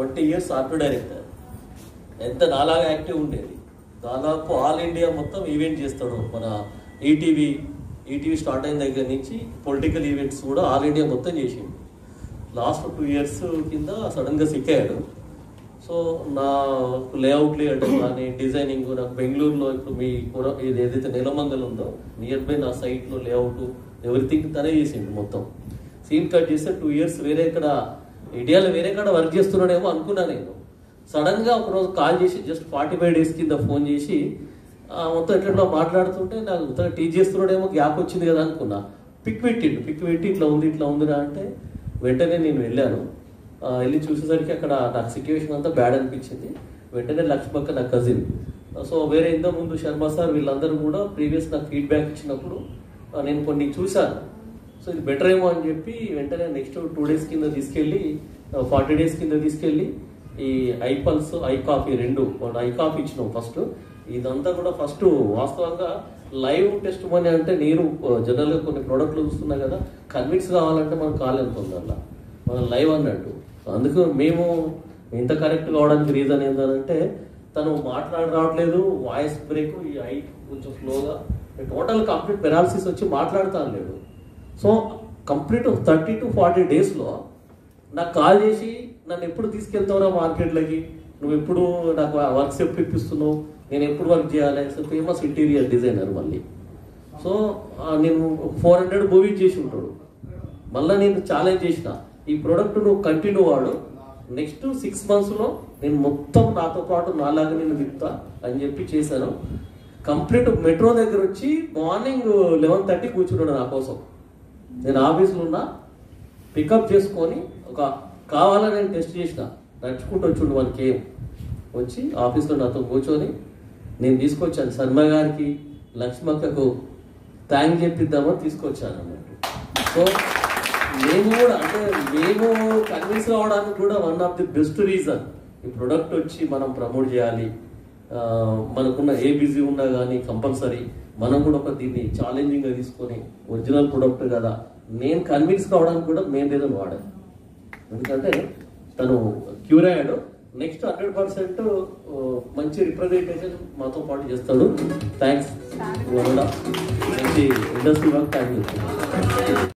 20 years art director. ఎంత నాలాగా active ఉండేది. దాదాపు ఆల్ ఇండియా మొత్తం ఈవెంట్ చేస్తాడు. మన ఈటీవీ స్టార్ట్ అయిన దగ్గర నుంచి పొలిటికల్ ఈవెంట్స్ కూడా ఆల్ ఇండియా మొత్తం చేసిండు. లాస్ట్ 2 years కింద సడన్గా సిక్ అయ్యాడు. సో నాకు లేఅవుట్లు వేయడం కానీ డిజైనింగ్, నాకు బెంగళూరులో ఇప్పుడు మీ ఇది ఏదైతే నెలమంగల్ ఉందో నియర్ బై నా సైట్లో లేఅవుట్ ఎవ్రీథింగ్ తనే చేసిండు. మొత్తం సీన్ కట్ చేస్తే 2 years ఇండియాలో వేరే కాడ వర్క్ చేస్తున్నాడేమో అనుకున్నా నేను. సడన్గా ఒకరోజు కాల్ చేసి జస్ట్ 45 days కింద ఫోన్ చేసి మొత్తం ఎట్లా మాట్లాడుతుంటే నాకు మొత్తం టీచ్ చేస్తున్నాడేమో, గ్యాప్ వచ్చింది కదా అనుకున్నా. పిక్ పెట్టి ఇట్లా ఉందిరా అంటే వెంటనే నేను వెళ్ళాను. వెళ్ళి చూసేసరికి అక్కడ నాకు సిచ్యువేషన్ అంతా బ్యాడ్ అనిపించింది. వెంటనే లక్ష్మక్క నా కజిన్, సో వేరే ఇంతకుముందు శర్మ సార్ వీళ్ళందరూ కూడా ప్రీవియస్ నాకు ఫీడ్బ్యాక్ ఇచ్చినప్పుడు నేను కొన్ని చూశాను. సో ఇది బెటర్ ఏమో అని చెప్పి వెంటనే నెక్స్ట్ 2 days కింద తీసుకెళ్ళి 40 days కింద తీసుకెళ్ళి ఈ ఐపల్స్ ఐకాఫీ 2 ఐకాఫీ ఇచ్చినాం ఫస్ట్. ఇదంతా కూడా ఫస్ట్ వాస్తవంగా లైవ్ టెస్ట్ మనీ అంటే నేను జనరల్గా కొన్ని ప్రోడక్ట్లు చూస్తున్నా కదా, కన్విన్స్ కావాలంటే మనం కాల్ ఎంత ఉంది అలా మనం లైవ్ అన్నట్టు. అందుకు మేము ఇంత కరెక్ట్ కావడానికి రీజన్ ఏంటంటే తను రావట్లేదు, వాయిస్ బ్రేక్, ఈ ఐ కొంచెం స్లోగా, టోటల్ కంప్లీట్ పెరాలసిస్ వచ్చి మాట్లాడుతాను లేడు. సో కంప్లీట్ 30 to 40 daysలో నాకు కాల్ చేసి నన్ను ఎప్పుడు తీసుకెళ్తావురా మార్కెట్లకి, నువ్వు ఎప్పుడు నాకు వర్క్స్ ఎప్పుడు ఇప్పిస్తున్నావు, నేను ఎప్పుడు వర్క్ చేయాలి. సో ఫేమస్ ఇంటీరియర్ డిజైనర్ మళ్ళీ. సో నేను 400 మూవీస్ చేసి ఉంటాడు. మళ్ళీ నేను ఛాలెంజ్ చేసిన, ఈ ప్రోడక్ట్ నువ్వు కంటిన్యూ వాడు, నెక్స్ట్ 6 monthsలో నేను మొత్తం నాతో పాటు నాలాగా నేను తిప్పుతా అని చెప్పి చేశాను. కంప్లీట్ మెట్రో దగ్గర వచ్చి మార్నింగ్ 11:30 కూర్చున్నాడు నా కోసం. నేను ఆఫీస్లో ఉన్నా, పికప్ చేసుకొని కావాలని నేను టెస్ట్ చేసిన, నడుచుకుంటూ వచ్చిండు 1 km వచ్చి ఆఫీస్లో నాతో కూర్చొని నేను తీసుకొచ్చాను. శర్మ గారికి లక్ష్మక్కకు థ్యాంక్ చెప్పిద్దామని తీసుకొచ్చాను అన్నట్టు. సో మేము కూడా అంటే మేము కన్విన్స్ కావడానికి కూడా one of the best reason ఈ ప్రొడక్ట్ వచ్చి మనం ప్రమోట్ చేయాలి. మనకున్న ఏ బిజీ ఉన్నా కానీ కంపల్సరీ మనం కూడా దీన్ని ఛాలెంజింగ్గా తీసుకొని ఒరిజినల్ ప్రొడక్ట్ కదా నేను కన్విన్స్ కావడానికి కూడా మెయిన్ రీజన్ వాడాను. ఎందుకంటే తను క్యూర్ అయ్యాడు. నెక్స్ట్ 100% మంచి రిప్రజెంటేషన్ మాతో పాటు చేస్తాడు. థ్యాంక్స్. మంచి ఇండస్ట్రీ వర్క్ థ్యాంక్ యూ.